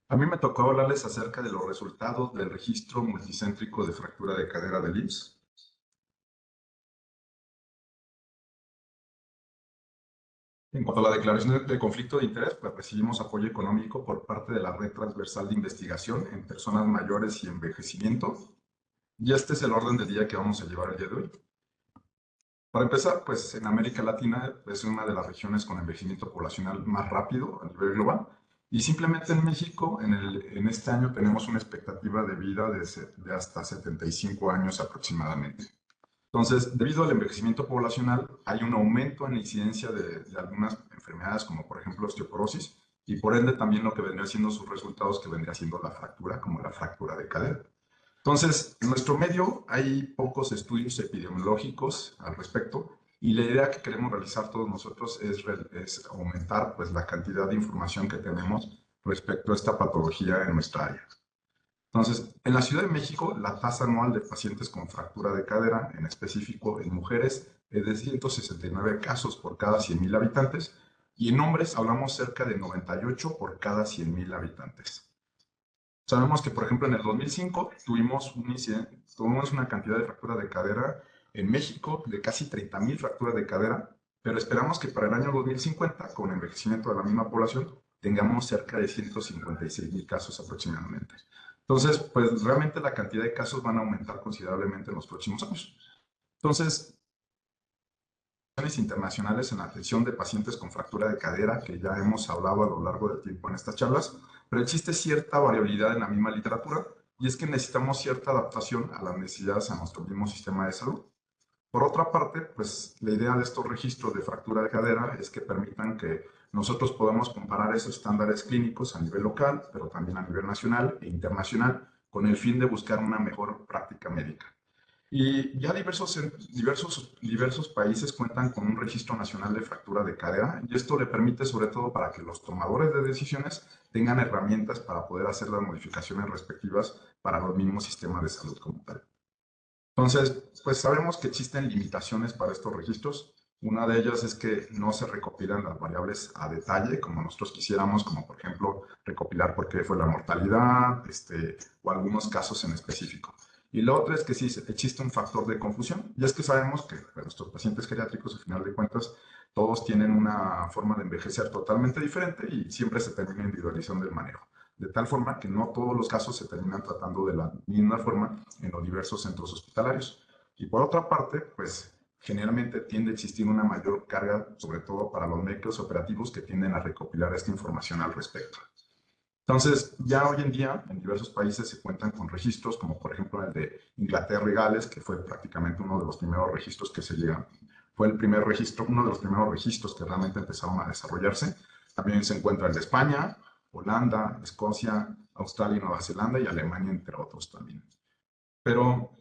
A mí me tocó hablarles acerca de los resultados del registro multicéntrico de fractura de cadera del IMSS. En cuanto a la declaración de conflicto de interés, pues recibimos apoyo económico por parte de la Red Transversal de Investigación en Personas Mayores y Envejecimiento. Y este es el orden del día que vamos a llevar el día de hoy. Para empezar, pues en América Latina es una de las regiones con envejecimiento poblacional más rápido a nivel global. Y simplemente en México, en este año, tenemos una expectativa de vida de hasta 75 años aproximadamente. Entonces, debido al envejecimiento poblacional, hay un aumento en la incidencia de algunas enfermedades, como por ejemplo osteoporosis, y por ende también lo que vendría siendo sus resultados, que vendría siendo la fractura, como la fractura de cadera. Entonces, en nuestro medio hay pocos estudios epidemiológicos al respecto, y la idea que queremos realizar todos nosotros es aumentar pues, la cantidad de información que tenemos respecto a esta patología en nuestra área. Entonces, en la Ciudad de México, la tasa anual de pacientes con fractura de cadera, en específico en mujeres, es de 169 casos por cada 100.000 habitantes, y en hombres hablamos cerca de 98 por cada 100.000 habitantes. Sabemos que, por ejemplo, en el 2005 tuvimos una cantidad de fractura de cadera en México de casi 30.000 fracturas de cadera, pero esperamos que para el año 2050, con envejecimiento de la misma población, tengamos cerca de 156.000 casos aproximadamente. Entonces, pues realmente la cantidad de casos van a aumentar considerablemente en los próximos años. Entonces, internacionales en la atención de pacientes con fractura de cadera, que ya hemos hablado a lo largo del tiempo en estas charlas, pero existe cierta variabilidad en la misma literatura, y es que necesitamos cierta adaptación a las necesidades a nuestro mismo sistema de salud. Por otra parte, pues la idea de estos registros de fractura de cadera es que permitan que nosotros podamos comparar esos estándares clínicos a nivel local, pero también a nivel nacional e internacional, con el fin de buscar una mejor práctica médica. Y ya diversos países cuentan con un registro nacional de fractura de cadera, y esto le permite sobre todo para que los tomadores de decisiones tengan herramientas para poder hacer las modificaciones respectivas para los mismos sistemas de salud como tal. Entonces, pues sabemos que existen limitaciones para estos registros. Una de ellas es que no se recopilan las variables a detalle como nosotros quisiéramos, como por ejemplo recopilar por qué fue la mortalidad, o algunos casos en específico. Y lo otro es que sí existe un factor de confusión, y es que sabemos que nuestros pacientes geriátricos, al final de cuentas, todos tienen una forma de envejecer totalmente diferente y siempre se termina individualizando el manejo, de tal forma que no todos los casos se terminan tratando de la misma forma en los diversos centros hospitalarios. Y por otra parte, pues generalmente tiende a existir una mayor carga, sobre todo para los médicos operativos que tienden a recopilar esta información al respecto. Entonces, ya hoy en día en diversos países se cuentan con registros, como por ejemplo el de Inglaterra y Gales, que fue prácticamente uno de los primeros registros que se llegan. Fue el primer registro, uno de los primeros registros que realmente empezaron a desarrollarse. También se encuentra el de España, Holanda, Escocia, Australia y Nueva Zelanda y Alemania, entre otros también. Pero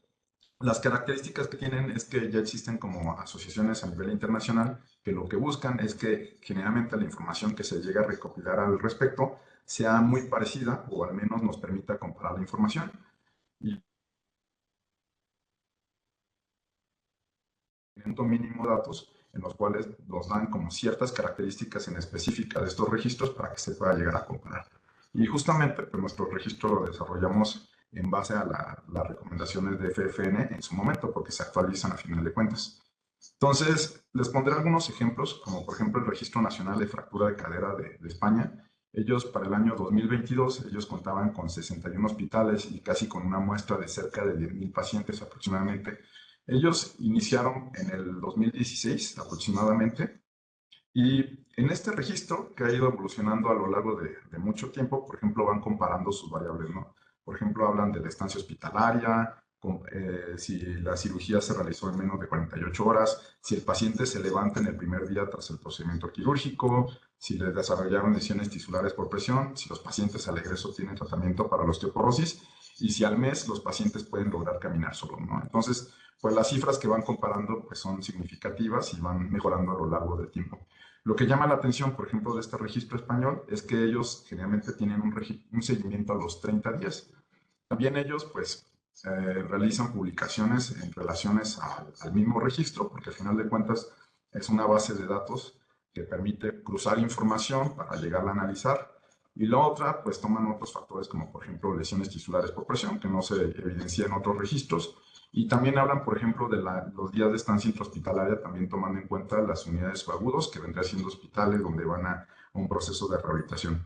las características que tienen es que ya existen como asociaciones a nivel internacional que lo que buscan es que generalmente la información que se llega a recopilar al respecto sea muy parecida o al menos nos permita comparar la información. Y un mínimo de datos en los cuales nos dan como ciertas características en específica de estos registros para que se pueda llegar a comparar. Y justamente pues, nuestro registro lo desarrollamos en base a las recomendaciones de FFN en su momento, porque se actualizan a final de cuentas. Entonces, les pondré algunos ejemplos, como por ejemplo el Registro Nacional de Fractura de Cadera de España. Ellos, para el año 2022, ellos contaban con 61 hospitales y casi con una muestra de cerca de 10.000 pacientes aproximadamente. Ellos iniciaron en el 2016 aproximadamente, y en este registro, que ha ido evolucionando a lo largo de mucho tiempo, por ejemplo, van comparando sus variables, ¿no? Por ejemplo, hablan de la estancia hospitalaria, si la cirugía se realizó en menos de 48 horas, si el paciente se levanta en el primer día tras el procedimiento quirúrgico, si le desarrollaron lesiones tisulares por presión, si los pacientes al egreso tienen tratamiento para la osteoporosis y si al mes los pacientes pueden lograr caminar solos, ¿no? Entonces, pues las cifras que van comparando pues son significativas y van mejorando a lo largo del tiempo. Lo que llama la atención, por ejemplo, de este registro español es que ellos generalmente tienen un seguimiento a los 30 días. También ellos, pues, realizan publicaciones en relaciones al mismo registro, porque al final de cuentas es una base de datos que permite cruzar información para llegar a analizar. Y la otra, pues toman otros factores como por ejemplo lesiones tisulares por presión, que no se evidencian en otros registros. Y también hablan, por ejemplo, de los días de estancia intrahospitalaria, también tomando en cuenta las unidades agudos, que vendrían siendo hospitales donde van a un proceso de rehabilitación.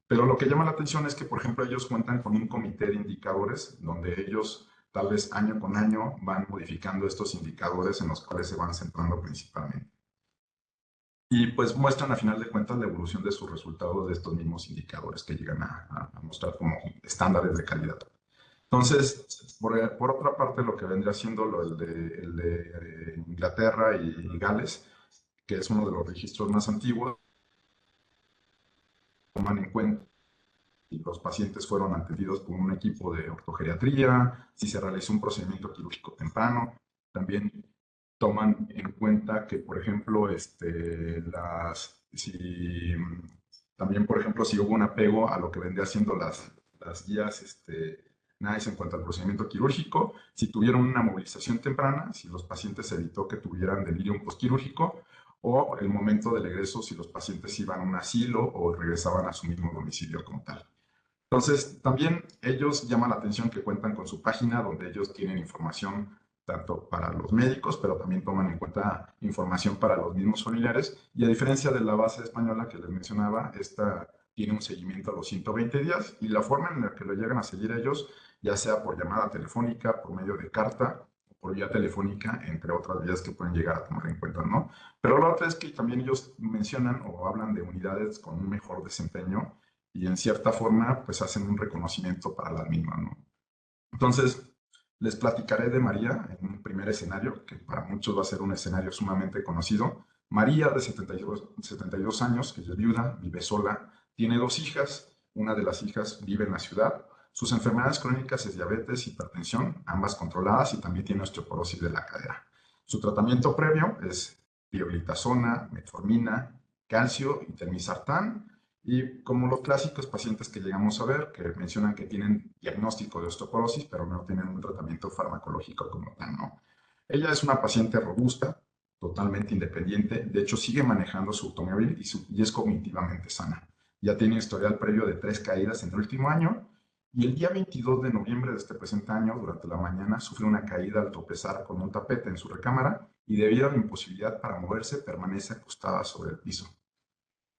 Pero lo que llama la atención es que, por ejemplo, ellos cuentan con un comité de indicadores donde ellos tal vez año con año van modificando estos indicadores en los cuales se van centrando principalmente. Y pues muestran a final de cuentas la evolución de sus resultados de estos mismos indicadores que llegan a mostrar como estándares de calidad. Entonces, por otra parte, lo que vendría siendo el de Inglaterra y Gales, que es uno de los registros más antiguos, toman en cuenta si los pacientes fueron atendidos por un equipo de ortogeriatría, si se realizó un procedimiento quirúrgico temprano. También toman en cuenta que, por ejemplo, también, por ejemplo, si hubo un apego a lo que vendría siendo las guías NICE en cuanto al procedimiento quirúrgico, si tuvieron una movilización temprana, si los pacientes se evitó que tuvieran delirium postquirúrgico, o el momento del egreso, si los pacientes iban a un asilo o regresaban a su mismo domicilio como tal. Entonces, también ellos llaman la atención que cuentan con su página donde ellos tienen información tanto para los médicos, pero también toman en cuenta información para los mismos familiares. Y a diferencia de la base española que les mencionaba, esta tiene un seguimiento a los 120 días y la forma en la que lo llegan a seguir ellos, ya sea por llamada telefónica, por medio de carta, por vía telefónica, entre otras vías que pueden llegar a tomar en cuenta, ¿no? Pero la otra es que también ellos mencionan o hablan de unidades con un mejor desempeño y en cierta forma pues hacen un reconocimiento para las mismas, ¿no? Entonces, les platicaré de María en un primer escenario, que para muchos va a ser un escenario sumamente conocido. María, de 72 años, que es viuda, vive sola, tiene dos hijas, una de las hijas vive en la ciudad. Sus enfermedades crónicas es diabetes, hipertensión, ambas controladas, y también tiene osteoporosis de la cadera. Su tratamiento previo es pioglitazona, metformina, calcio y telmisartán, y como los clásicos pacientes que llegamos a ver, que mencionan que tienen diagnóstico de osteoporosis, pero no tienen un tratamiento farmacológico como tal, ¿no? Ella es una paciente robusta, totalmente independiente, de hecho sigue manejando su automóvil y es cognitivamente sana. Ya tiene historial previo de 3 caídas en el último año y el día 22 de noviembre de este presente año, durante la mañana, sufre una caída al tropezar con un tapete en su recámara y debido a la imposibilidad para moverse, permanece acostada sobre el piso.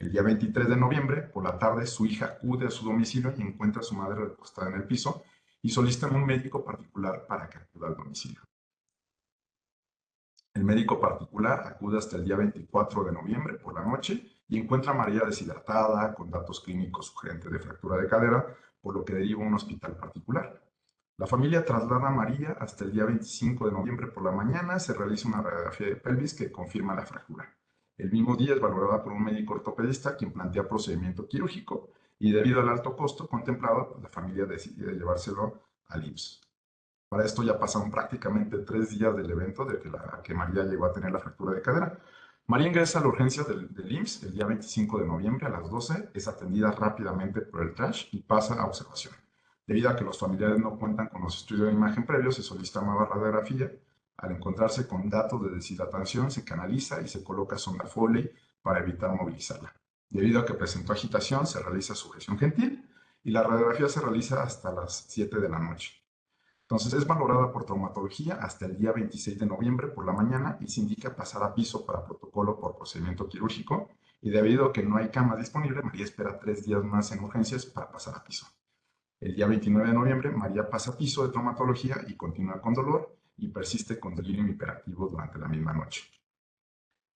El día 23 de noviembre, por la tarde, su hija acude a su domicilio y encuentra a su madre recostada en el piso y solicitan un médico particular para que acuda al domicilio. El médico particular acude hasta el día 24 de noviembre por la noche y encuentra a María deshidratada, con datos clínicos sugerentes de fractura de cadera, por lo que deriva a un hospital particular. La familia traslada a María hasta el día 25 de noviembre por la mañana, se realiza una radiografía de pelvis que confirma la fractura. El mismo día es valorada por un médico ortopedista quien plantea procedimiento quirúrgico y debido al alto costo contemplado, la familia decide llevárselo al IMSS. Para esto ya pasaron prácticamente 3 días del evento de que María llegó a tener la fractura de cadera. María ingresa a la urgencia del IMSS el día 25 de noviembre a las 12, es atendida rápidamente por el TRASH y pasa a observación. Debido a que los familiares no cuentan con los estudios de imagen previos, se solicita nueva radiografía. Al encontrarse con datos de deshidratación, se canaliza y se coloca sonda Foley para evitar movilizarla. Debido a que presentó agitación, se realiza sujeción gentil y la radiografía se realiza hasta las 7 de la noche. Entonces es valorada por traumatología hasta el día 26 de noviembre por la mañana y se indica pasar a piso para protocolo por procedimiento quirúrgico. Y debido a que no hay cama disponible, María espera 3 días más en urgencias para pasar a piso. El día 29 de noviembre, María pasa a piso de traumatología y continúa con dolor y persiste con delirio hiperactivo durante la misma noche.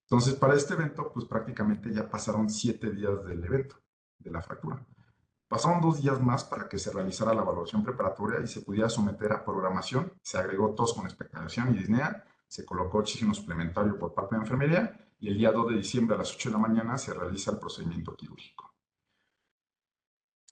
Entonces, para este evento, pues prácticamente ya pasaron 7 días del evento, de la fractura. Pasaron 2 días más para que se realizara la evaluación preparatoria y se pudiera someter a programación. Se agregó tos con expectoración y disnea, se colocó oxígeno suplementario por parte de enfermería y el día 2 de diciembre a las 8 de la mañana se realiza el procedimiento quirúrgico.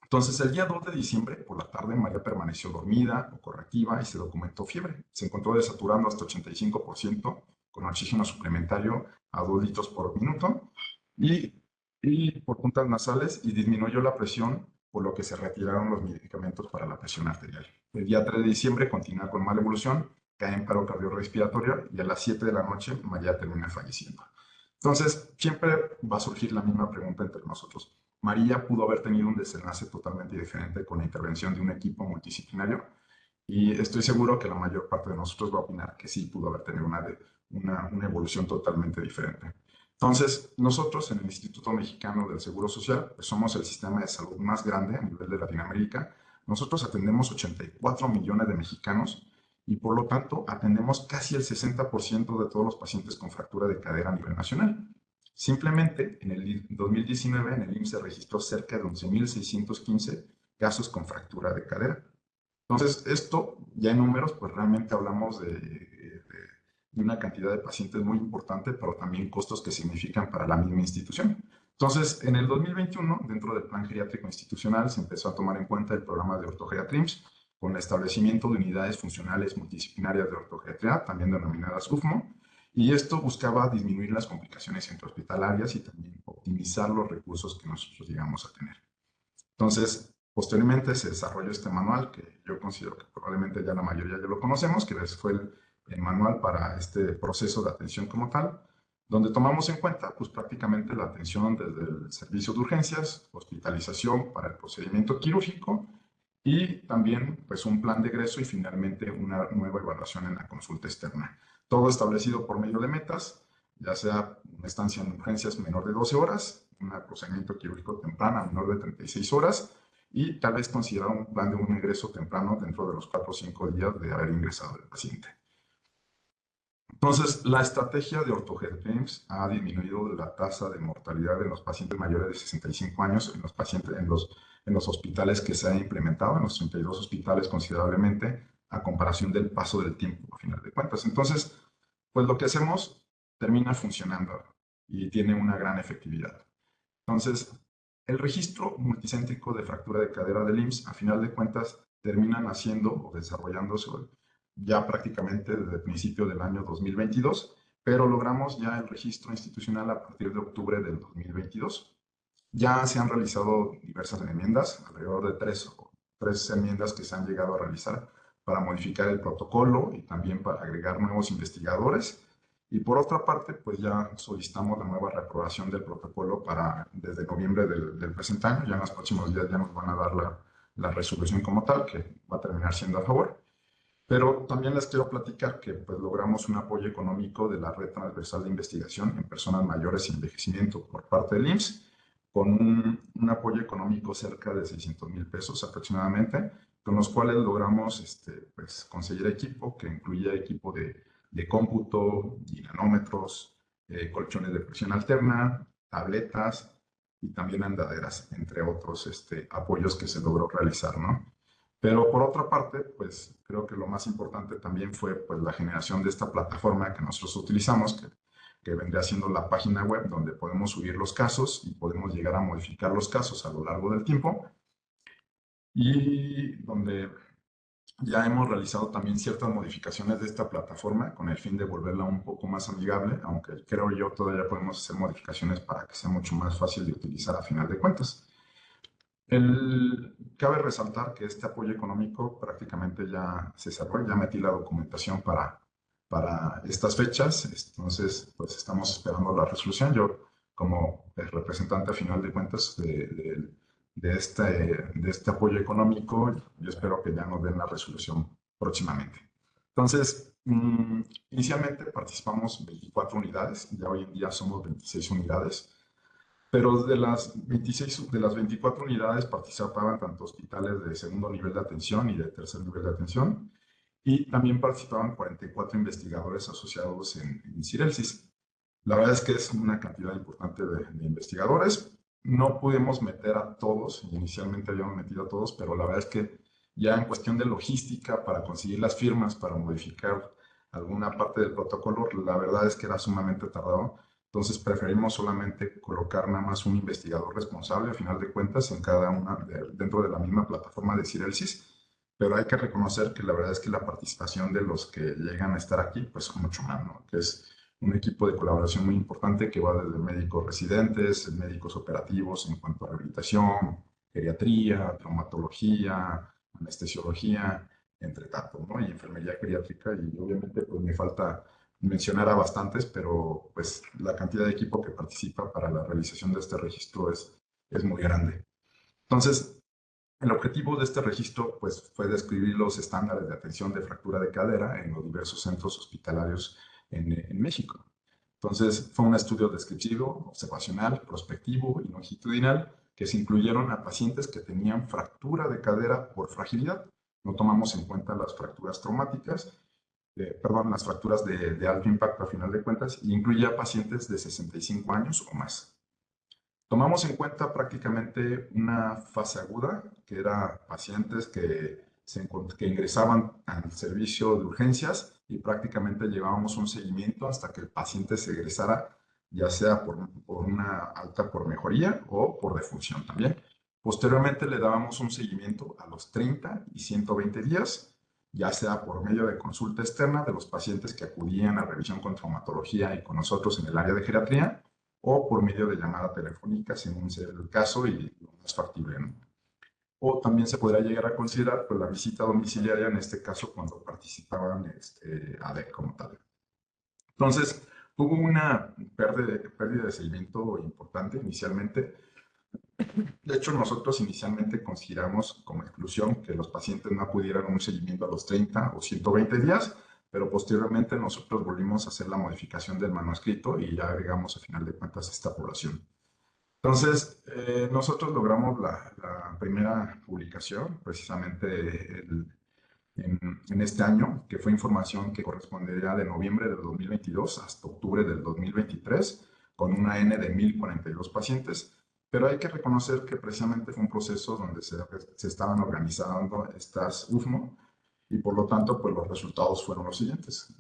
Entonces, el día 2 de diciembre, por la tarde, María permaneció dormida o correctiva y se documentó fiebre. Se encontró desaturando hasta 85% con oxígeno suplementario a 2 litros por minuto y por puntas nasales y disminuyó la presión, por lo que se retiraron los medicamentos para la presión arterial. El día 3 de diciembre continúa con mala evolución, cae en paro cardiorrespiratorio y a las 7 de la noche María termina falleciendo. Entonces, siempre va a surgir la misma pregunta entre nosotros. María pudo haber tenido un desenlace totalmente diferente con la intervención de un equipo multidisciplinario y estoy seguro que la mayor parte de nosotros va a opinar que sí pudo haber tenido una evolución totalmente diferente. Entonces, nosotros en el Instituto Mexicano del Seguro Social, pues somos el sistema de salud más grande a nivel de Latinoamérica. Nosotros atendemos 84 millones de mexicanos y por lo tanto atendemos casi el 60% de todos los pacientes con fractura de cadera a nivel nacional. Simplemente en el 2019 en el IMSS se registró cerca de 11.615 casos con fractura de cadera. Entonces, esto ya en números, pues realmente hablamos de una cantidad de pacientes muy importante, pero también costos que significan para la misma institución. Entonces, en el 2021, dentro del Plan Geriátrico Institucional, se empezó a tomar en cuenta el programa de ortogeriatrims, con el establecimiento de unidades funcionales multidisciplinarias de ortogeriatría, también denominadas UFMO, y esto buscaba disminuir las complicaciones intrahospitalarias y también optimizar los recursos que nosotros llegamos a tener. Entonces, posteriormente se desarrolló este manual que yo considero que probablemente ya la mayoría ya lo conocemos, que fue el manual para este proceso de atención como tal, donde tomamos en cuenta pues prácticamente la atención desde el servicio de urgencias, hospitalización para el procedimiento quirúrgico y también pues un plan de egreso y finalmente una nueva evaluación en la consulta externa. Todo establecido por medio de metas, ya sea una estancia en urgencias menor de 12 horas, un procedimiento quirúrgico temprano menor de 36 horas y tal vez considerar un plan de un ingreso temprano dentro de los 4 o 5 días de haber ingresado el paciente. Entonces, la estrategia de OrthoGeriatrics ha disminuido la tasa de mortalidad en los pacientes mayores de 65 años, en los pacientes, en los hospitales que se ha implementado, en los 32 hospitales considerablemente, a comparación del paso del tiempo, a final de cuentas. Entonces, pues lo que hacemos termina funcionando y tiene una gran efectividad. Entonces, el registro multicéntrico de fractura de cadera del IMSS, a final de cuentas, termina naciendo o desarrollándose ya prácticamente desde el principio del año 2022, pero logramos ya el registro institucional a partir de octubre del 2022. Ya se han realizado diversas enmiendas, alrededor de tres enmiendas que se han llegado a realizar para modificar el protocolo y también para agregar nuevos investigadores. Y por otra parte, pues ya solicitamos la nueva reaprobación del protocolo para desde noviembre del presente año. Ya en los próximos días ya nos van a dar la resolución como tal, que va a terminar siendo a favor. Pero también les quiero platicar que pues, logramos un apoyo económico de la Red Transversal de Investigación en Personas Mayores y Envejecimiento por parte del IMSS, con un apoyo económico cerca de 600,000 pesos aproximadamente, con los cuales logramos pues, conseguir equipo que incluía equipo de cómputo, dinamómetros, colchones de presión alterna, tabletas y también andaderas, entre otros apoyos que se logró realizar, ¿no? Pero por otra parte, pues creo que lo más importante también fue pues, la generación de esta plataforma que nosotros utilizamos, que vendría siendo la página web donde podemos subir los casos y podemos llegar a modificar los casos a lo largo del tiempo y donde ya hemos realizado también ciertas modificaciones de esta plataforma con el fin de volverla un poco más amigable, aunque creo yo todavía podemos hacer modificaciones para que sea mucho más fácil de utilizar a final de cuentas. Cabe resaltar que este apoyo económico prácticamente ya se cerró, ya metí la documentación para estas fechas, entonces pues estamos esperando la resolución. Yo como representante a final de cuentas de este apoyo económico, yo espero que ya nos den la resolución próximamente. Entonces, inicialmente participamos 24 unidades, ya hoy en día somos 26 unidades. Pero de las 24 unidades participaban tanto hospitales de segundo nivel de atención y de tercer nivel de atención, y también participaban 44 investigadores asociados en Cirelsis. La verdad es que es una cantidad importante de investigadores. No pudimos meter a todos, inicialmente habíamos metido a todos, pero la verdad es que ya en cuestión de logística para conseguir las firmas, para modificar alguna parte del protocolo, la verdad es que era sumamente tardado. Entonces preferimos solamente colocar nada más un investigador responsable, a final de cuentas, en cada una, dentro de la misma plataforma de Cirelsis. Pero hay que reconocer que la verdad es que la participación de los que llegan a estar aquí, pues es mucho más, ¿no? Que es un equipo de colaboración muy importante que va desde médicos residentes, médicos operativos en cuanto a rehabilitación, geriatría, traumatología, anestesiología, entre tanto, ¿no? Y enfermería geriátrica y obviamente pues me falta mencionar a bastantes, pero pues la cantidad de equipo que participa para la realización de este registro es es muy grande. Entonces, el objetivo de este registro pues, fue describir los estándares de atención de fractura de cadera en los diversos centros hospitalarios en México. Entonces, fue un estudio descriptivo, observacional, prospectivo y longitudinal que se incluyeron a pacientes que tenían fractura de cadera por fragilidad. No tomamos en cuenta las fracturas traumáticas, las fracturas de alto impacto a final de cuentas, y incluía a pacientes de 65 años o más. Tomamos en cuenta prácticamente una fase aguda, que era pacientes que ingresaban al servicio de urgencias y prácticamente llevábamos un seguimiento hasta que el paciente se egresara, ya sea por una alta por mejoría o por defunción también. Posteriormente le dábamos un seguimiento a los 30 y 120 días, ya sea por medio de consulta externa de los pacientes que acudían a revisión con traumatología y con nosotros en el área de geriatría, o por medio de llamada telefónica, según sea el caso y lo más factible, ¿no? O también se podría llegar a considerar pues, la visita domiciliaria, en este caso cuando participaban ADEC como tal. Entonces, hubo una pérdida de seguimiento importante inicialmente. De hecho, nosotros inicialmente consideramos como exclusión que los pacientes no acudieran a un seguimiento a los 30 o 120 días, pero posteriormente nosotros volvimos a hacer la modificación del manuscrito y ya agregamos a final de cuentas esta población. Entonces, nosotros logramos la primera publicación precisamente en este año, que fue información que correspondería de noviembre del 2022 hasta octubre del 2023, con una N de 1042 pacientes. Pero hay que reconocer que precisamente fue un proceso donde se estaban organizando estas UFMO y por lo tanto, pues los resultados fueron los siguientes.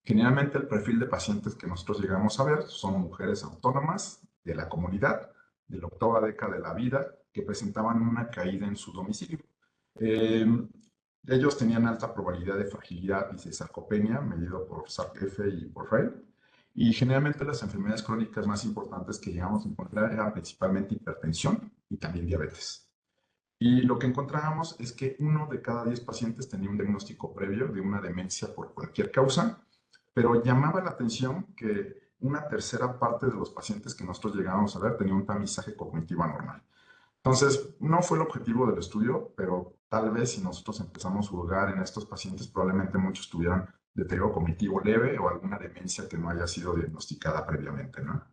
Generalmente el perfil de pacientes que nosotros llegamos a ver son mujeres autónomas de la comunidad, de la octava década de la vida, que presentaban una caída en su domicilio. Eh, Ellos tenían alta probabilidad de fragilidad y de sarcopenia, medido por SARC-F y por FRAIL. Y generalmente las enfermedades crónicas más importantes que llegamos a encontrar eran principalmente hipertensión y también diabetes. Y lo que encontrábamos es que 1 de cada 10 pacientes tenía un diagnóstico previo de una demencia por cualquier causa, pero llamaba la atención que una tercera parte de los pacientes que nosotros llegábamos a ver tenía un tamizaje cognitivo anormal. Entonces, no fue el objetivo del estudio, pero tal vez si nosotros empezamos a jugar en estos pacientes, probablemente muchos tuvieran deterioro cognitivo leve o alguna demencia que no haya sido diagnosticada previamente, ¿no?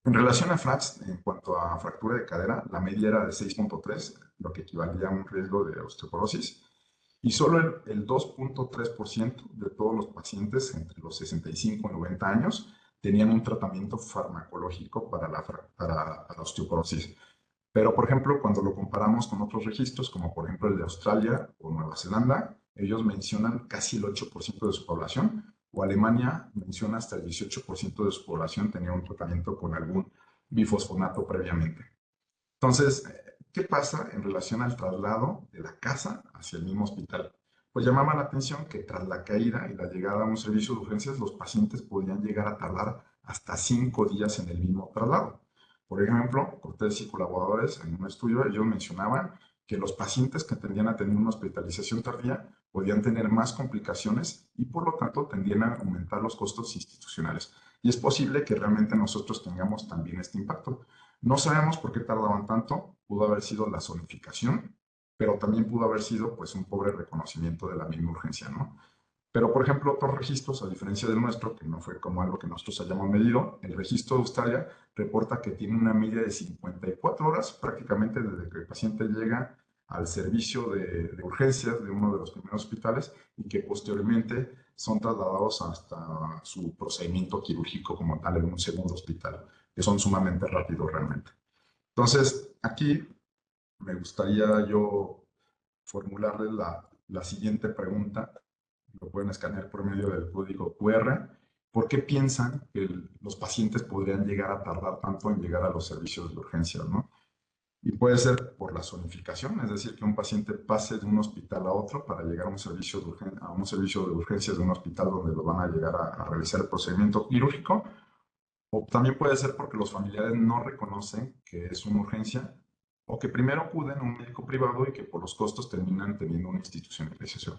En relación a FRAX, en cuanto a fractura de cadera, la media era de 6.3, lo que equivalía a un riesgo de osteoporosis, y solo el 2.3% de todos los pacientes entre los 65 y 90 años tenían un tratamiento farmacológico para la osteoporosis. Pero, por ejemplo, cuando lo comparamos con otros registros, como por ejemplo el de Australia o Nueva Zelanda, ellos mencionan casi el 8% de su población, o Alemania menciona hasta el 18% de su población tenía un tratamiento con algún bifosfonato previamente. Entonces, ¿qué pasa en relación al traslado de la casa hacia el mismo hospital? Pues llamaba la atención que tras la caída y la llegada a un servicio de urgencias, los pacientes podían llegar a tardar hasta 5 días en el mismo traslado. Por ejemplo, Cortés y colaboradores en un estudio, ellos mencionaban que los pacientes que tendían a tener una hospitalización tardía podían tener más complicaciones y por lo tanto tendían a aumentar los costos institucionales. Y es posible que realmente nosotros tengamos también este impacto. No sabemos por qué tardaban tanto, pudo haber sido la zonificación, pero también pudo haber sido pues un pobre reconocimiento de la misma urgencia, ¿no? Pero, por ejemplo, otros registros, a diferencia del nuestro, que no fue como algo que nosotros hayamos medido, el registro de Australia reporta que tiene una media de 54 horas prácticamente desde que el paciente llega al servicio de urgencias de uno de los primeros hospitales y que posteriormente son trasladados hasta su procedimiento quirúrgico como tal en un segundo hospital, que son sumamente rápidos realmente. Entonces, aquí me gustaría yo formularles la siguiente pregunta. Lo pueden escanear por medio del código QR. ¿Por qué piensan que los pacientes podrían llegar a tardar tanto en llegar a los servicios de urgencias, ¿no? Y puede ser por la zonificación, es decir, que un paciente pase de un hospital a otro para llegar a un servicio de urgencias de un hospital donde lo van a llegar a realizar el procedimiento quirúrgico. O también puede ser porque los familiares no reconocen que es una urgencia o que primero acuden a un médico privado y que por los costos terminan teniendo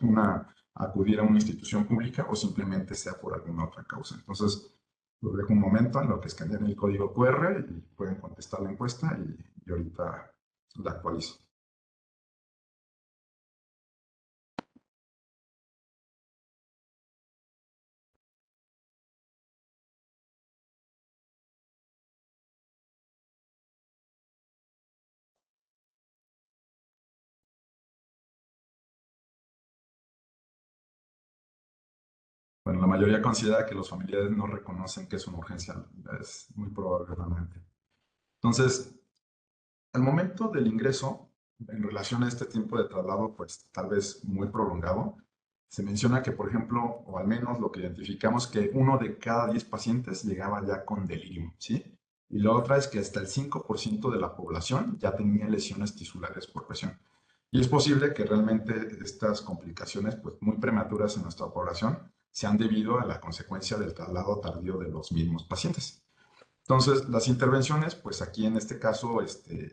una acudir a una institución pública o simplemente sea por alguna otra causa. Entonces, Los dejo un momento en lo que escanean el código QR y pueden contestar la encuesta y ahorita la actualizo. Bueno, la mayoría considera que los familiares no reconocen que es una urgencia. Es muy probable realmente. Entonces, al momento del ingreso, en relación a este tiempo de traslado, pues tal vez muy prolongado, se menciona que, por ejemplo, o al menos lo que identificamos, que 1 de cada 10 pacientes llegaba ya con delirium, ¿sí? Y la otra es que hasta el 5% de la población ya tenía lesiones tisulares por presión. Y es posible que realmente estas complicaciones, pues muy prematuras en nuestra población, sean debido a la consecuencia del traslado tardío de los mismos pacientes. Entonces, las intervenciones, pues aquí en este caso,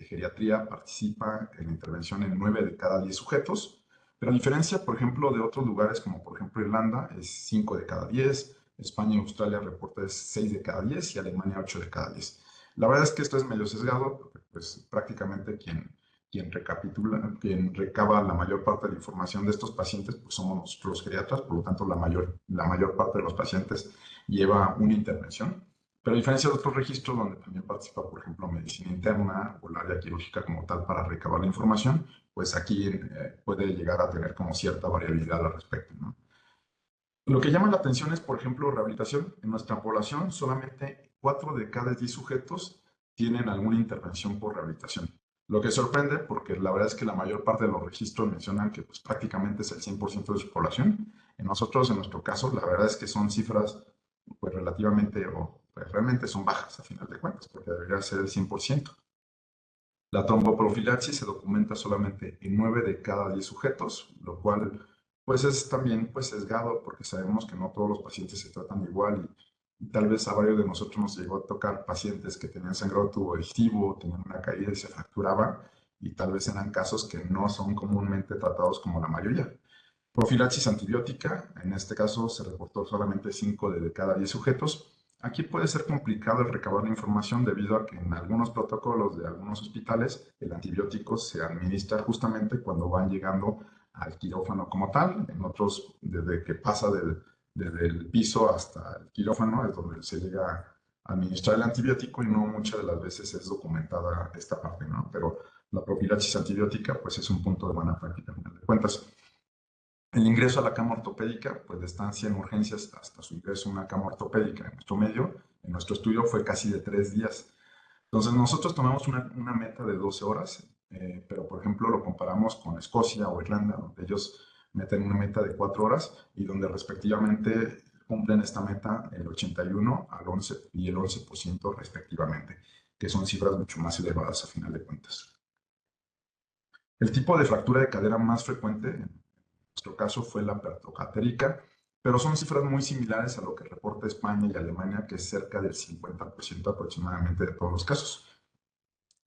geriatría participa en la intervención en 9 de cada 10 sujetos, pero a diferencia, por ejemplo, de otros lugares como por ejemplo Irlanda, es 5 de cada 10, España y Australia reporta es 6 de cada 10 y Alemania 8 de cada 10. La verdad es que esto es medio sesgado, porque pues prácticamente quien recaba la mayor parte de la información de estos pacientes, pues somos nosotros los geriatras, por lo tanto la mayor parte de los pacientes lleva una intervención. Pero a diferencia de otros registros donde también participa, por ejemplo, medicina interna o el área quirúrgica como tal para recabar la información, pues aquí puede llegar a tener como cierta variabilidad al respecto, ¿no? Lo que llama la atención es, por ejemplo, rehabilitación. En nuestra población, solamente 4 de cada 10 sujetos tienen alguna intervención por rehabilitación. Lo que sorprende, porque la verdad es que la mayor parte de los registros mencionan que pues, prácticamente es el 100% de su población. En nosotros, en nuestro caso, la verdad es que son cifras pues relativamente o pues, realmente son bajas a final de cuentas, porque debería ser el 100%. La tromboprofilaxis se documenta solamente en 9 de cada 10 sujetos, lo cual pues es también pues sesgado porque sabemos que no todos los pacientes se tratan igual y tal vez a varios de nosotros nos llegó a tocar pacientes que tenían sangrado tubo digestivo, tenían una caída y se fracturaban y tal vez eran casos que no son comúnmente tratados como la mayoría. Profilaxis antibiótica, en este caso se reportó solamente 5 de cada 10 sujetos. Aquí puede ser complicado el recabar la información debido a que en algunos protocolos de algunos hospitales el antibiótico se administra justamente cuando van llegando al quirófano como tal. En otros, desde que pasa desde el piso hasta el quirófano es donde se llega a administrar el antibiótico y no muchas de las veces es documentada esta parte, ¿no? Pero la profilaxis antibiótica pues es un punto de buena práctica, al final de cuentas. El ingreso a la cama ortopédica, pues de estancia en urgencias hasta su ingreso a una cama ortopédica en nuestro medio, en nuestro estudio fue casi de 3 días. Entonces nosotros tomamos una meta de 12 horas, pero por ejemplo lo comparamos con Escocia o Irlanda, donde ellos meten una meta de 4 horas y donde respectivamente cumplen esta meta el 81 al 11 y el 11% respectivamente, que son cifras mucho más elevadas a final de cuentas. El tipo de fractura de cadera más frecuente en nuestro caso fue la pertocatérica, pero son cifras muy similares a lo que reporta España y Alemania, que es cerca del 50% aproximadamente de todos los casos.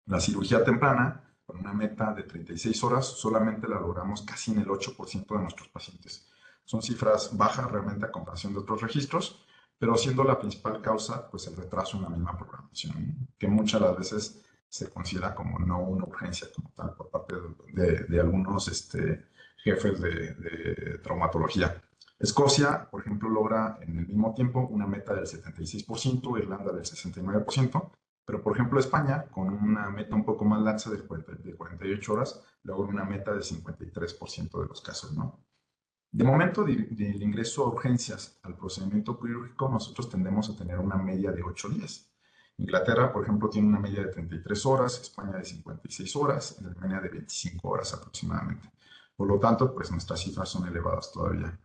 La cirugía temprana, con una meta de 36 horas, solamente la logramos casi en el 8% de nuestros pacientes. Son cifras bajas realmente a comparación de otros registros, pero siendo la principal causa, pues el retraso en la misma programación, que muchas de las veces se considera como no una urgencia como tal por parte de algunos jefes de traumatología. Escocia, por ejemplo, logra en el mismo tiempo una meta del 76%, Irlanda del 69%, pero, por ejemplo, España, con una meta un poco más laxa de 48 horas, logra una meta del 53% de los casos, ¿no? De momento del ingreso a urgencias al procedimiento quirúrgico, nosotros tendemos a tener una media de 8 días. Inglaterra, por ejemplo, tiene una media de 33 horas, España de 56 horas, en Alemania de 25 horas aproximadamente. Por lo tanto, pues nuestras cifras son elevadas todavía.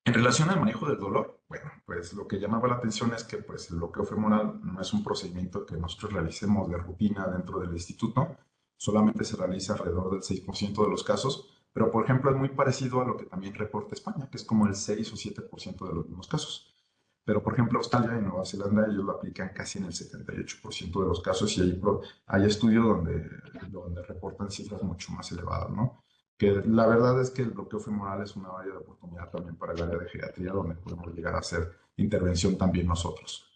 En relación al manejo del dolor, bueno, pues lo que llamaba la atención es que pues, el bloqueo femoral no es un procedimiento que nosotros realicemos de rutina dentro del instituto, solamente se realiza alrededor del 6% de los casos, pero por ejemplo es muy parecido a lo que también reporta España, que es como el 6 o 7% de los mismos casos. Pero por ejemplo Australia y Nueva Zelanda ellos lo aplican casi en el 78% de los casos y hay estudios donde reportan cifras mucho más elevadas, ¿no? Que la verdad es que el bloqueo femoral es una área de oportunidad similar también para el área de geriatría, donde podemos llegar a hacer intervención también nosotros.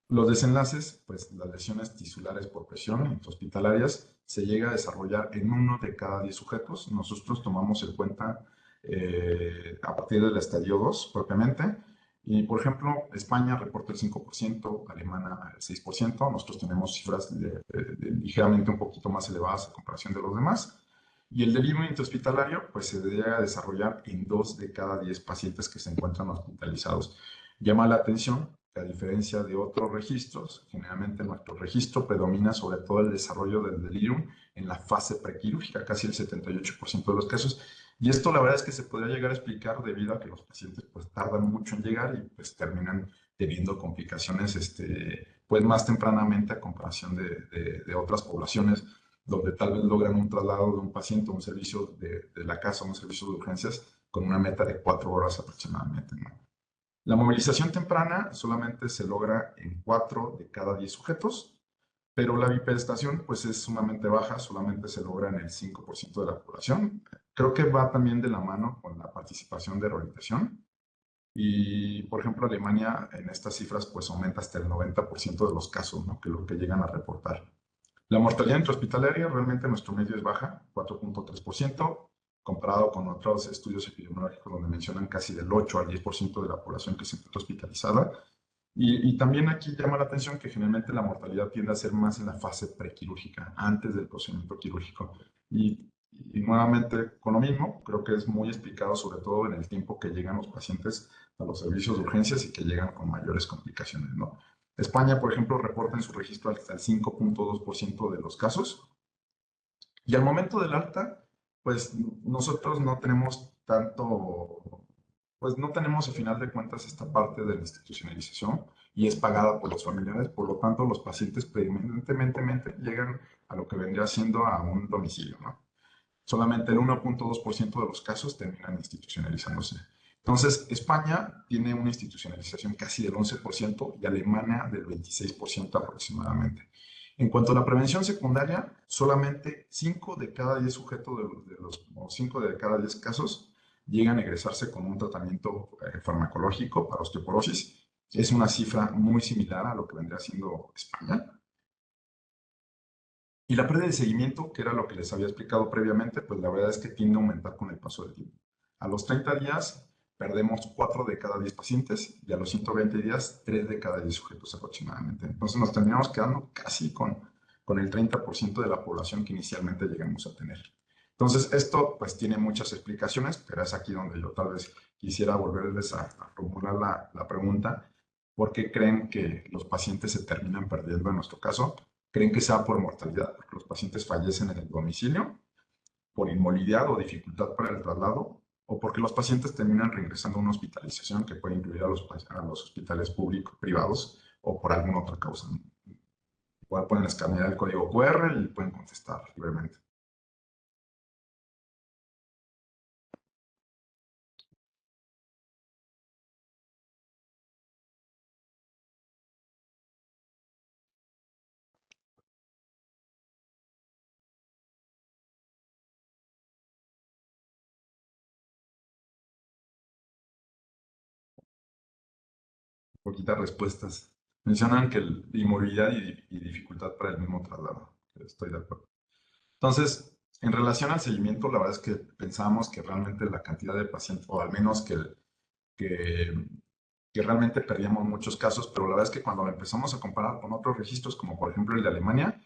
Los desenlaces, pues las lesiones tisulares por presión intrahospitalarias se llega a desarrollar en 1 de cada 10 sujetos. Nosotros tomamos en cuenta a partir del estadio 2 propiamente. Y, por ejemplo, España reporta el 5%, Alemania el 6%. Nosotros tenemos cifras ligeramente un poquito más elevadas a comparación de los demás. Y el delirium intrahospitalario, pues se llega a desarrollar en 2 de cada 10 pacientes que se encuentran hospitalizados. Llama la atención que, a diferencia de otros registros, generalmente nuestro registro predomina sobre todo el desarrollo del delirium en la fase prequirúrgica, casi el 78% de los casos. Y esto la verdad es que se podría llegar a explicar debido a que los pacientes pues tardan mucho en llegar y pues terminan teniendo complicaciones pues más tempranamente a comparación de otras poblaciones donde tal vez logran un traslado de un paciente a un servicio de la casa, un servicio de urgencias con una meta de 4 horas aproximadamente, ¿no? La movilización temprana solamente se logra en 4 de cada 10 sujetos, pero la bipedestación pues es sumamente baja, solamente se logra en el 5% de la población. Creo que va también de la mano con la participación de rehabilitación. Y, por ejemplo, Alemania en estas cifras pues aumenta hasta el 90% de los casos, ¿no? Que lo que llegan a reportar. La mortalidad intrahospitalaria realmente en nuestro medio es baja, 4.3%, comparado con otros estudios epidemiológicos donde mencionan casi del 8 al 10% de la población que se encuentra hospitalizada. Y también aquí llama la atención que generalmente la mortalidad tiende a ser más en la fase prequirúrgica, antes del procedimiento quirúrgico. Y nuevamente, con lo mismo, creo que es muy explicado sobre todo en el tiempo que llegan los pacientes a los servicios de urgencias y que llegan con mayores complicaciones, ¿no? España, por ejemplo, reporta en su registro hasta el 5.2% de los casos. Y al momento del alta, pues nosotros no tenemos tanto, pues no tenemos a final de cuentas esta parte de la institucionalización y es pagada por los familiares, por lo tanto los pacientes predominantemente llegan a lo que vendría siendo a un domicilio, ¿no? Solamente el 1.2% de los casos terminan institucionalizándose. Entonces, España tiene una institucionalización casi del 11% y Alemania del 26% aproximadamente. En cuanto a la prevención secundaria, solamente 5 de cada 10 sujetos o 5 de cada 10 casos llegan a egresarse con un tratamiento farmacológico para osteoporosis. Es una cifra muy similar a lo que vendría siendo España. Y la pérdida de seguimiento, que era lo que les había explicado previamente, pues la verdad es que tiende a aumentar con el paso del tiempo. A los 30 días perdemos 4 de cada 10 pacientes y a los 120 días 3 de cada 10 sujetos aproximadamente. Entonces nos terminamos quedando casi con el 30% de la población que inicialmente llegamos a tener. Entonces esto pues tiene muchas explicaciones, pero es aquí donde yo tal vez quisiera volverles a formular la pregunta. ¿Por qué creen que los pacientes se terminan perdiendo en nuestro caso? ¿Creen que sea por mortalidad, porque los pacientes fallecen en el domicilio, por inmovilidad o dificultad para el traslado, o porque los pacientes terminan regresando a una hospitalización que puede incluir a los hospitales públicos, privados, o por alguna otra causa? Igual pueden escanear el código QR y pueden contestar libremente. Poquitas respuestas. Mencionan que inmovilidad y dificultad para el mismo traslado. Estoy de acuerdo. Entonces, en relación al seguimiento, la verdad es que pensábamos que realmente la cantidad de pacientes, o al menos que, que realmente perdíamos muchos casos, pero la verdad es que cuando lo empezamos a comparar con otros registros, como por ejemplo el de Alemania,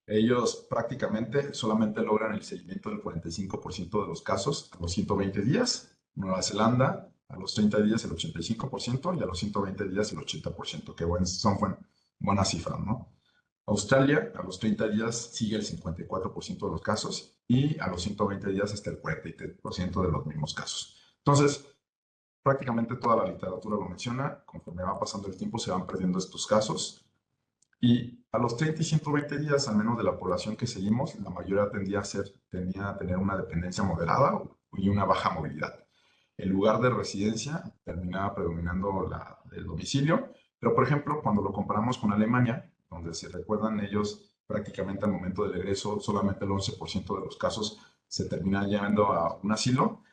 ellos prácticamente solamente logran el seguimiento del 45% de los casos a los 120 días. Nueva Zelanda a los 30 días el 85% y a los 120 días el 80%, que son buenas cifras, ¿no? Australia a los 30 días sigue el 54% de los casos y a los 120 días hasta el 43% de los mismos casos. Entonces, prácticamente toda la literatura lo menciona, conforme va pasando el tiempo se van perdiendo estos casos y a los 30 y 120 días, al menos de la población que seguimos, la mayoría tendía a tener una dependencia moderada y una baja movilidad. El lugar de residencia terminaba predominando el domicilio, pero por ejemplo, cuando lo comparamos con Alemania, donde si recuerdan ellos prácticamente al momento del egreso, solamente el 11% de los casos se terminan llevando a un asilo.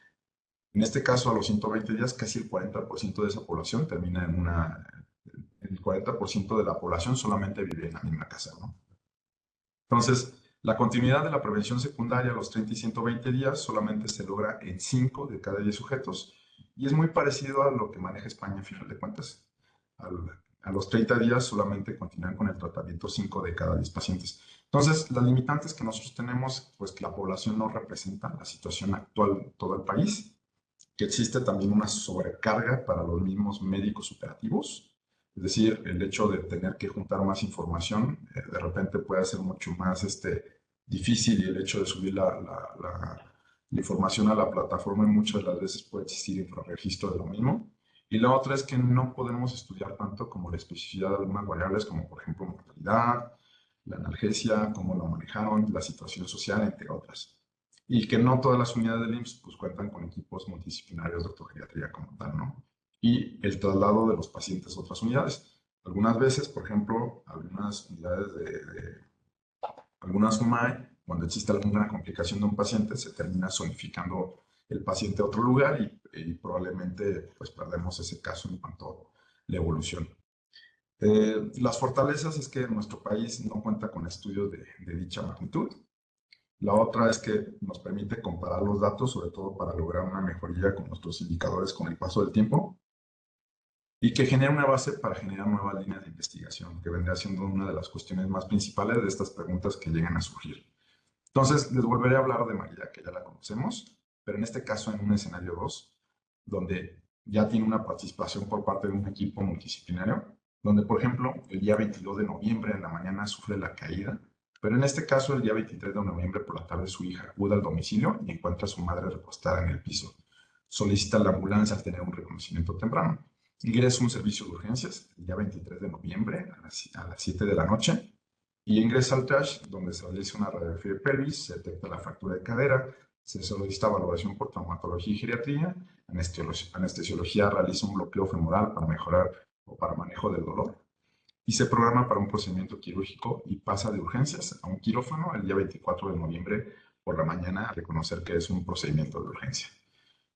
En este caso, a los 120 días, casi el 40% de esa población termina en el 40% de la población solamente vive en la misma casa, ¿no? Entonces, la continuidad de la prevención secundaria a los 30 y 120 días solamente se logra en 5 de cada 10 sujetos y es muy parecido a lo que maneja España a final de cuentas. A los 30 días solamente continúan con el tratamiento 5 de cada 10 pacientes. Entonces, las limitantes que nosotros tenemos, pues que la población no representa la situación actual de todo el país, que existe también una sobrecarga para los mismos médicos operativos. Es decir, el hecho de tener que juntar más información de repente puede ser mucho más difícil, y el hecho de subir la información a la plataforma muchas de las veces puede existir infrarregistro de lo mismo. Y la otra es que no podemos estudiar tanto como la especificidad de algunas variables, como por ejemplo mortalidad, la analgesia, cómo lo manejaron, la situación social, entre otras. Y que no todas las unidades del IMSS pues, cuentan con equipos multidisciplinarios de ortogeriatría como tal, ¿no? Y el traslado de los pacientes a otras unidades. Algunas veces, por ejemplo, algunas unidades algunas UMAE, cuando existe alguna complicación de un paciente, se termina zonificando el paciente a otro lugar y probablemente pues perdemos ese caso en cuanto a la evolución. Las fortalezas es que nuestro país no cuenta con estudios de dicha magnitud. La otra es que nos permite comparar los datos, sobre todo para lograr una mejoría con nuestros indicadores con el paso del tiempo, y que genera una base para generar nuevas líneas de investigación, que vendría siendo una de las cuestiones más principales de estas preguntas que llegan a surgir. Entonces, les volveré a hablar de María, que ya la conocemos, pero en este caso en un escenario 2, donde ya tiene una participación por parte de un equipo multidisciplinario, donde, por ejemplo, el día 22 de noviembre en la mañana sufre la caída, pero en este caso el día 23 de noviembre por la tarde su hija acude al domicilio y encuentra a su madre recostada en el piso. Solicita la ambulancia al tener un reconocimiento temprano. Ingresa un servicio de urgencias el día 23 de noviembre a las 7 de la noche y ingresa al TRASH, donde se realiza una radiografía de pelvis, se detecta la fractura de cadera, se solicita valoración por traumatología y geriatría, anestesiología realiza un bloqueo femoral para mejorar o para manejo del dolor, y se programa para un procedimiento quirúrgico y pasa de urgencias a un quirófano el día 24 de noviembre por la mañana a reconocer que es un procedimiento de urgencia.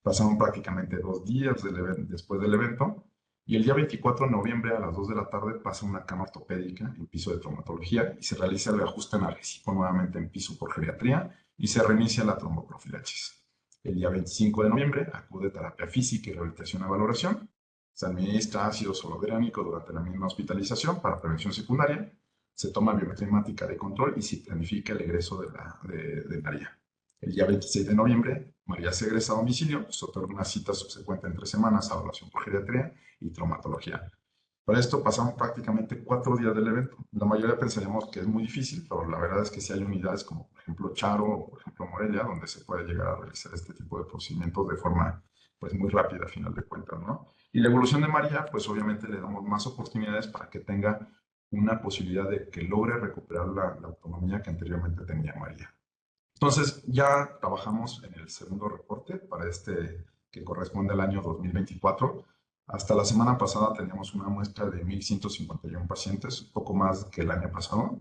Pasaron prácticamente 2 días después del evento y el día 24 de noviembre a las 2 de la tarde pasa una cama ortopédica en piso de traumatología y se realiza el ajuste analgésico nuevamente en piso por geriatría y se reinicia la tromboprofilaxis. El día 25 de noviembre acude terapia física y rehabilitación a valoración. Se administra ácido solodrámico durante la misma hospitalización para prevención secundaria. Se toma biometría hemática de control y se planifica el egreso de María. El día 26 de noviembre, María se egresa a domicilio, se otorga una cita subsecuente en 3 semanas a evaluación por geriatría y traumatología. Para esto pasamos prácticamente 4 días del evento. La mayoría pensaríamos que es muy difícil, pero la verdad es que sí hay unidades como por ejemplo Charo o por ejemplo Morelia, donde se puede llegar a realizar este tipo de procedimientos de forma pues muy rápida a final de cuentas, ¿no? Y la evolución de María, pues obviamente le damos más oportunidades para que tenga una posibilidad de que logre recuperar la autonomía que anteriormente tenía María. Entonces, ya trabajamos en el segundo reporte para que corresponde al año 2024. Hasta la semana pasada teníamos una muestra de 1,151 pacientes, un poco más que el año pasado.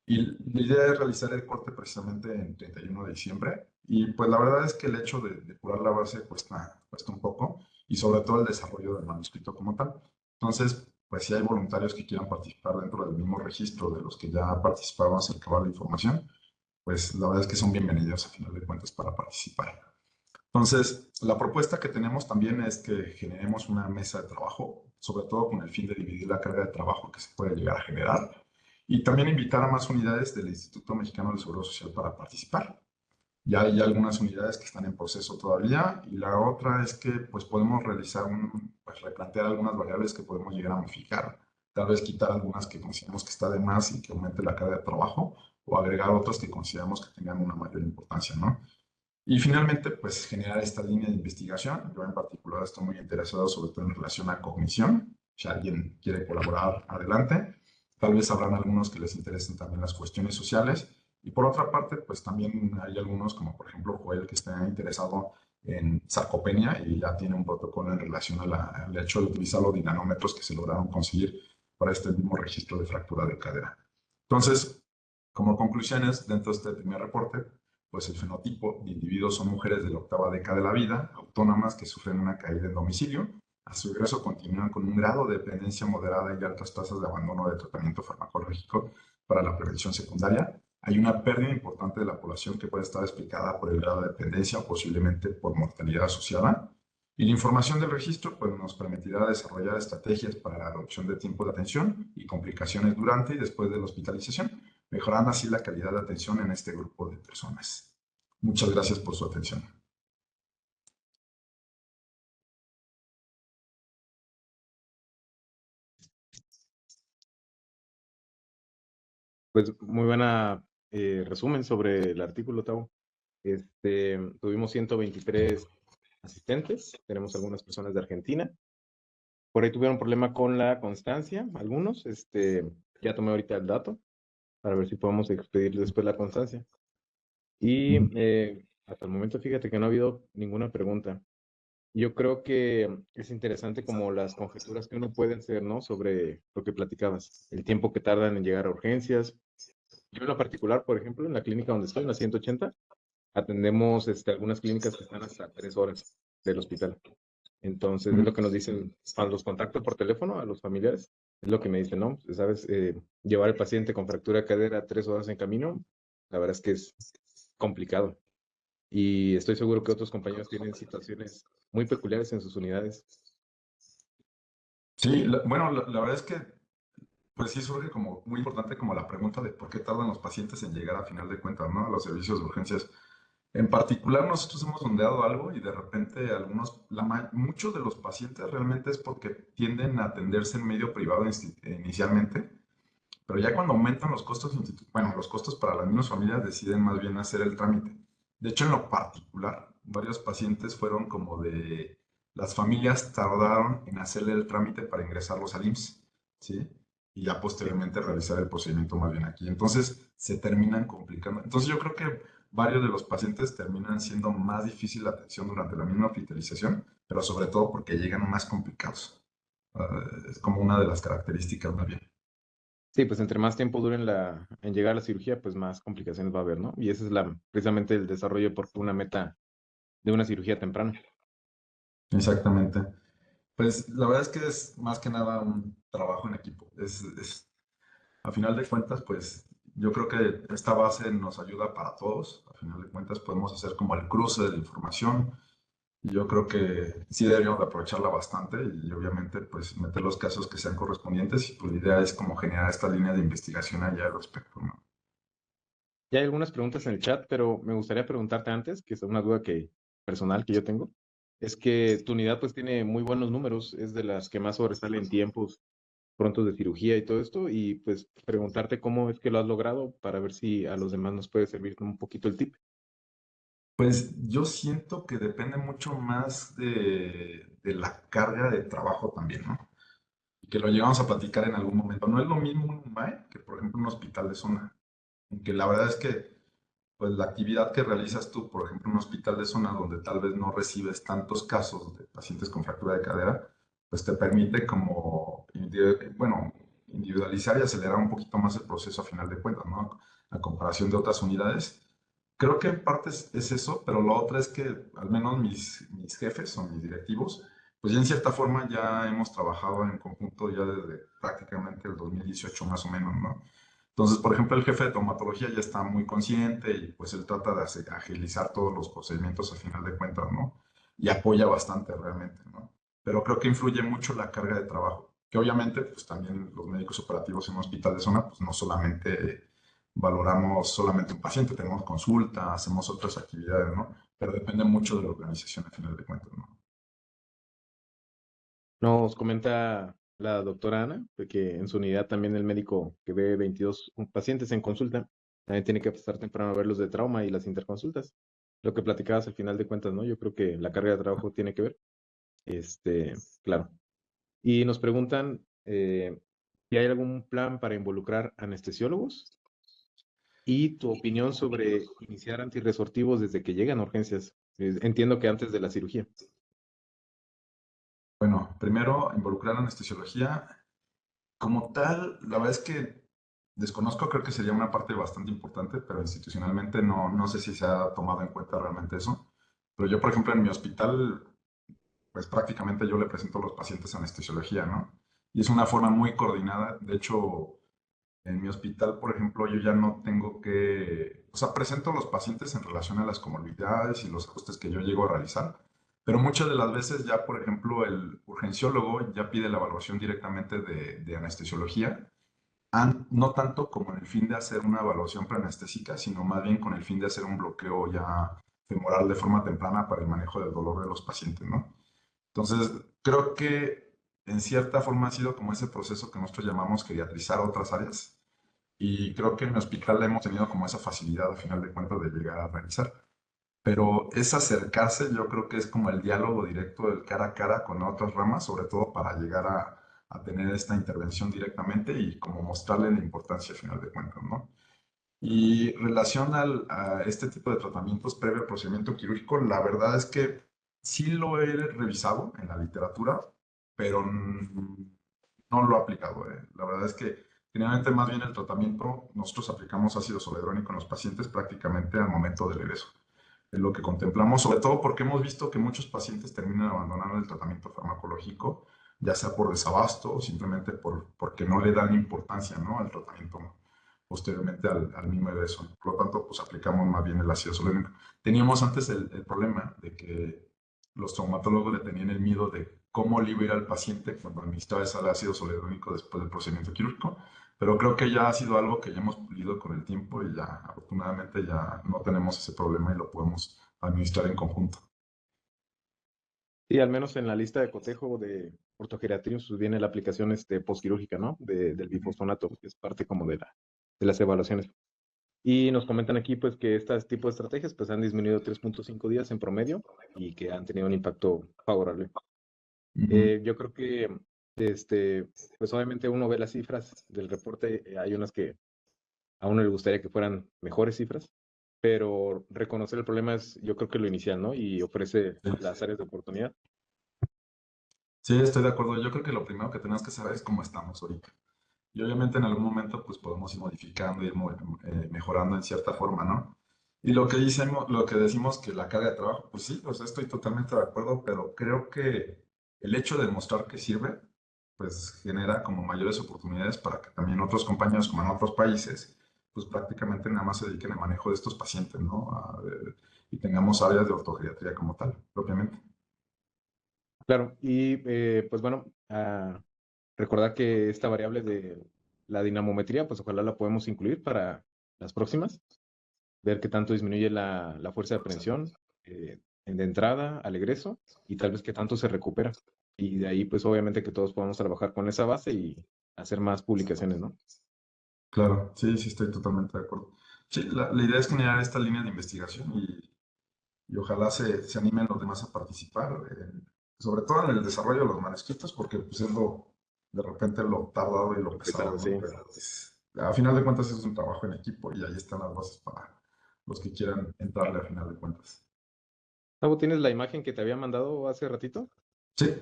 Y la idea es realizar el corte precisamente en 31 de diciembre. Y pues la verdad es que el hecho de depurar la base cuesta un poco, y sobre todo el desarrollo del manuscrito como tal. Entonces, pues si hay voluntarios que quieran participar dentro del mismo registro de los que ya participamos en recabar la información, pues la verdad es que son bienvenidos a final de cuentas para participar. Entonces, la propuesta que tenemos también es que generemos una mesa de trabajo, sobre todo con el fin de dividir la carga de trabajo que se puede llegar a generar, y también invitar a más unidades del Instituto Mexicano del Seguro Social para participar. Ya hay algunas unidades que están en proceso todavía, y la otra es que pues podemos realizar pues replantear algunas variables que podemos llegar a modificar, tal vez quitar algunas que consideramos que está de más y que aumente la carga de trabajo, o agregar otras que consideramos que tengan una mayor importancia, ¿no? Y finalmente, pues generar esta línea de investigación. Yo en particular estoy muy interesado sobre todo en relación a cognición. Si alguien quiere colaborar, adelante. Tal vez habrán algunos que les interesen también las cuestiones sociales. Y por otra parte, pues también hay algunos, como por ejemplo Joel, que está interesado en sarcopenia y ya tiene un protocolo en relación al hecho de utilizar los dinanómetros que se lograron conseguir para este mismo registro de fractura de cadera. Entonces, como conclusiones, dentro de este primer reporte, pues el fenotipo de individuos son mujeres de la octava década de la vida, autónomas que sufren una caída en domicilio. A su ingreso continúan con un grado de dependencia moderada y altas tasas de abandono de tratamiento farmacológico para la prevención secundaria. Hay una pérdida importante de la población que puede estar explicada por el grado de dependencia o posiblemente por mortalidad asociada. Y la información del registro pues, nos permitirá desarrollar estrategias para la reducción de tiempo de atención y complicaciones durante y después de la hospitalización, mejorando así la calidad de atención en este grupo de personas. Muchas gracias por su atención. Pues muy buena resumen sobre el artículo, Tavo. Tuvimos 123 asistentes, tenemos algunas personas de Argentina. Por ahí tuvieron problema con la constancia, algunos. Ya tomé ahorita el dato para ver si podemos expedir después la constancia. Y hasta el momento, fíjate que no ha habido ninguna pregunta. Yo creo que es interesante como las conjeturas que uno puede hacer, ¿no? Sobre lo que platicabas, el tiempo que tardan en llegar a urgencias. Yo en lo particular, por ejemplo, en la clínica donde estoy, en la 180, atendemos algunas clínicas que están hasta 3 horas del hospital. Entonces, es lo que nos dicen cuando los contacto por teléfono a los familiares, es lo que me dicen, ¿no? ¿Sabes? Llevar al paciente con fractura de cadera 3 horas en camino, la verdad es que es complicado. Y estoy seguro que otros compañeros tienen situaciones muy peculiares en sus unidades. Sí, bueno, la verdad es que pues sí surge como muy importante como la pregunta de por qué tardan los pacientes en llegar a final de cuentas, ¿no? A los servicios de urgencias. En particular, nosotros hemos sondeado algo y de repente muchos de los pacientes realmente es porque tienden a atenderse en medio privado inicialmente, pero ya cuando aumentan los costos, bueno, los costos para las mismas familias deciden más bien hacer el trámite. De hecho, en lo particular, varios pacientes fueron como de, las familias tardaron en hacerle el trámite para ingresarlos al IMSS, ¿sí? Y ya Sí. posteriormente realizar el procedimiento más bien aquí. Entonces, se terminan complicando. Entonces, yo creo que varios de los pacientes terminan siendo más difícil la atención durante la misma hospitalización, pero sobre todo porque llegan más complicados. Es como una de las características más bien. Sí, pues entre más tiempo duren en llegar a la cirugía, pues más complicaciones va a haber, ¿no? Y ese es precisamente el desarrollo por una meta de una cirugía temprana. Exactamente. Pues la verdad es que es más que nada un trabajo en equipo. A final de cuentas, pues yo creo que esta base nos ayuda para todos. A final de cuentas podemos hacer como el cruce de la información y yo creo que sí deberíamos de aprovecharla bastante y obviamente pues meter los casos que sean correspondientes y pues la idea es como generar esta línea de investigación allá al respecto, ¿no? Ya hay algunas preguntas en el chat, pero me gustaría preguntarte antes, que es una duda personal que yo tengo, es que tu unidad pues tiene muy buenos números, es de las que más sobresale en tiempos prontos de cirugía y todo esto, y pues preguntarte cómo es que lo has logrado para ver si a los demás nos puede servir un poquito el tip. Pues yo siento que depende mucho más de la carga de trabajo también, ¿no? Y que lo llegamos a platicar en algún momento. No es lo mismo un UMAE que, por ejemplo, un hospital de zona. Aunque la verdad es que, pues, la actividad que realizas tú, por ejemplo, en un hospital de zona donde tal vez no recibes tantos casos de pacientes con fractura de cadera, pues te permite como, bueno, individualizar y acelerar un poquito más el proceso a final de cuentas, ¿no? A comparación de otras unidades. Creo que en parte es eso, pero la otra es que al menos mis jefes o mis directivos, pues ya en cierta forma ya hemos trabajado en conjunto ya desde prácticamente el 2018 más o menos, ¿no? Entonces, por ejemplo, el jefe de traumatología ya está muy consciente y pues él trata de agilizar todos los procedimientos a final de cuentas, ¿no? Y apoya bastante realmente, ¿no? Pero creo que influye mucho la carga de trabajo, que obviamente pues también los médicos operativos en un hospital de zona pues no solamente valoramos solamente un paciente, tenemos consulta, hacemos otras actividades, ¿no? Pero depende mucho de la organización a final de cuentas, ¿no? Nos comenta la doctora Ana, de que en su unidad también el médico que ve 22 pacientes en consulta, también tiene que estar temprano a ver los de trauma y las interconsultas. Lo que platicabas al final de cuentas, ¿no? Yo creo que la carga de trabajo tiene que ver. Claro. Y nos preguntan si hay algún plan para involucrar anestesiólogos y tu opinión sobre iniciar antirresortivos desde que llegan a urgencias. Entiendo que antes de la cirugía. Bueno, primero, involucrar anestesiología. Como tal, la verdad es que Desconozco, creo que sería una parte bastante importante, pero institucionalmente no sé si se ha tomado en cuenta realmente eso. Pero yo, por ejemplo, en mi hospital, pues prácticamente yo le presento a los pacientes anestesiología, ¿no? Y es una forma muy coordinada. De hecho, en mi hospital, por ejemplo, yo ya no tengo que, o sea, presento a los pacientes en relación a las comorbilidades y los ajustes que yo llego a realizar, pero muchas de las veces ya, por ejemplo, el urgenciólogo ya pide la evaluación directamente de anestesiología, no tanto como en el fin de hacer una evaluación preanestésica, sino más bien con el fin de hacer un bloqueo ya femoral de forma temprana para el manejo del dolor de los pacientes, ¿no? Entonces, creo que en cierta forma ha sido como ese proceso que nosotros llamamos geriatrizar otras áreas. Y creo que en el hospital hemos tenido como esa facilidad, al final de cuentas, de llegar a realizar. Pero es acercarse, yo creo que es como el diálogo directo del cara a cara con otras ramas, sobre todo para llegar a tener esta intervención directamente y como mostrarle la importancia, al final de cuentas, ¿no? Y relación a este tipo de tratamientos previo al procedimiento quirúrgico, la verdad es que sí lo he revisado en la literatura, pero no lo he aplicado. La verdad es que generalmente más bien el tratamiento, nosotros aplicamos ácido zoledrónico en los pacientes prácticamente al momento del egreso. Es lo que contemplamos, sobre todo porque hemos visto que muchos pacientes terminan abandonando el tratamiento farmacológico, ya sea por desabasto o simplemente porque no le dan importancia, ¿no?, al tratamiento posteriormente al mismo egreso. Por lo tanto, pues aplicamos más bien el ácido solénico. Teníamos antes el problema de que los traumatólogos le tenían el miedo de cómo le iba a ir al paciente cuando administraba ese ácido soledrónico después del procedimiento quirúrgico, pero creo que ya ha sido algo que ya hemos pulido con el tiempo y ya afortunadamente ya no tenemos ese problema y lo podemos administrar en conjunto. Sí, al menos en la lista de cotejo de ortogeriatría pues viene la aplicación postquirúrgica, ¿no? Del bifosfonato, que es parte como de las evaluaciones. Y nos comentan aquí pues que este tipo de estrategias pues han disminuido 3.5 días en promedio y que han tenido un impacto favorable. Ujú. Yo creo que pues obviamente uno ve las cifras del reporte, hay unas que a uno le gustaría que fueran mejores cifras, pero reconocer el problema es yo creo que lo inicial, ¿no? Y ofrece Sí. las áreas de oportunidad. Sí, estoy de acuerdo. Yo creo que lo primero que tenemos que saber es cómo estamos ahorita. Y obviamente en algún momento pues podemos ir modificando, mejorando en cierta forma, ¿no? Y lo que decimos que la carga de trabajo, pues sí, o sea, estoy totalmente de acuerdo, pero creo que el hecho de demostrar que sirve, pues genera como mayores oportunidades para que también otros compañeros, como en otros países, pues prácticamente nada más se dediquen al manejo de estos pacientes, ¿no? Y tengamos áreas de ortogeriatría como tal, propiamente. Claro, y pues bueno, recordar que esta variable de la dinamometría, pues ojalá la podemos incluir para las próximas, ver qué tanto disminuye la fuerza de aprehensión de entrada al egreso y tal vez qué tanto se recupera. Y de ahí, pues obviamente que todos podamos trabajar con esa base y hacer más publicaciones, ¿no? Claro, sí, sí, estoy totalmente de acuerdo. Sí, la idea es generar esta línea de investigación y ojalá se animen los demás a participar, sobre todo en el desarrollo de los manuscritos, porque pues es de repente lo tardado y lo pesado, Complicado, sí. ¿no? Pero pues, a final de cuentas es un trabajo en equipo y ahí están las bases para los que quieran entrarle a final de cuentas. Gustavo, ¿tienes la imagen que te había mandado hace ratito? Sí,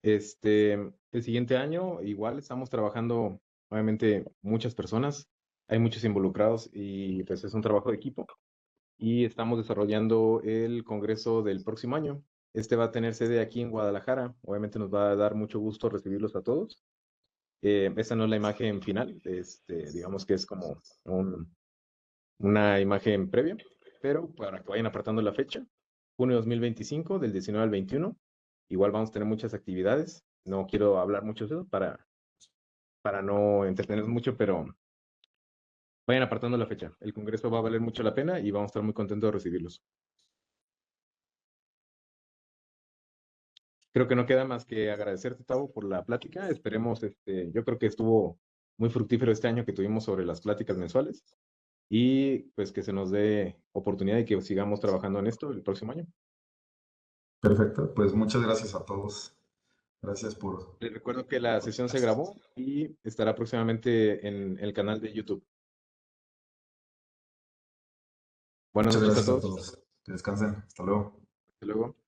El siguiente año igual estamos trabajando, obviamente, muchas personas, hay muchos involucrados y pues es un trabajo de equipo y estamos desarrollando el congreso del próximo año. Este va a tener sede aquí en Guadalajara, obviamente nos va a dar mucho gusto recibirlos a todos. Esta no es la imagen final, digamos que es como una imagen previa, pero para que vayan apartando la fecha, junio 2025, del 19 al 21. Igual vamos a tener muchas actividades. No quiero hablar mucho de eso para no entretenernos mucho, pero vayan apartando la fecha. El congreso va a valer mucho la pena y vamos a estar muy contentos de recibirlos. Creo que no queda más que agradecerte, Tavo, por la plática. Esperemos, yo creo que estuvo muy fructífero este año que tuvimos sobre las pláticas mensuales y pues que se nos dé oportunidad y que sigamos trabajando en esto el próximo año. perfecto. Pues muchas gracias a todos. Gracias por... Les recuerdo que la sesión se grabó y estará próximamente en el canal de YouTube. Buenas Muchas noches a gracias a todos. todos. Que descansen. Hasta luego. Hasta luego.